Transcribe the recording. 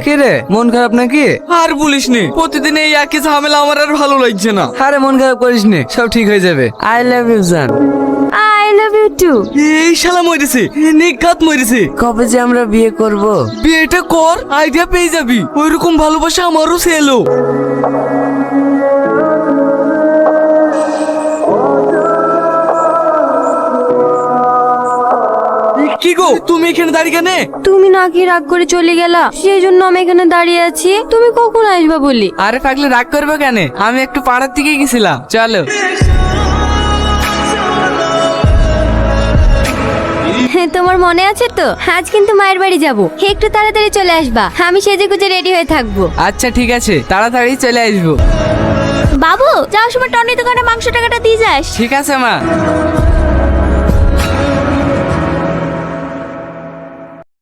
কি রে, মন খারাপ নাকি? আর বলিস নি, প্রতিদিন এই একই ঝামেলা আমার আর ভালো লাগছে না। আরে মন খারাপ করিস নি, সব ঠিক হয়ে যাবে। আই লাভ ইউ জান। I love you too. এই শালা মরেছে, নিঘাত মরেছে। কবে যে আমরা বিয়ে করব? বিয়েটা কর, আইডিয়া পেয়ে যাবি। ওইরকম ভালোবাসা আমারও ছেলো। কি গো, তুমি এখানে দাঁড়িয়ে কেন? তুমি নাকি রাগ করে চলে গেলা, সেই জন্য আমি এখানে দাঁড়িয়ে আছি। তুমি কখন আসবা বলি? আরে পাগলে রাগ করবে কেন? আমি একটু পাড়ার দিকে গেছিলাম, চলো। তোমার মনে আছে তো, আজ কিন্তু মায়ের বাড়ি যাব। একটু তাড়াতাড়ি চলে আসবা, আমি সেজে গুজে রেডি হয়ে থাকবো। আচ্ছা ঠিক আছে, তাড়াতাড়ি চলে আসবো। বাবু, যাওয়ার সময় টনির দোকানে মাংস টাকাটা দিয়ে যাস। ঠিক আছে মা।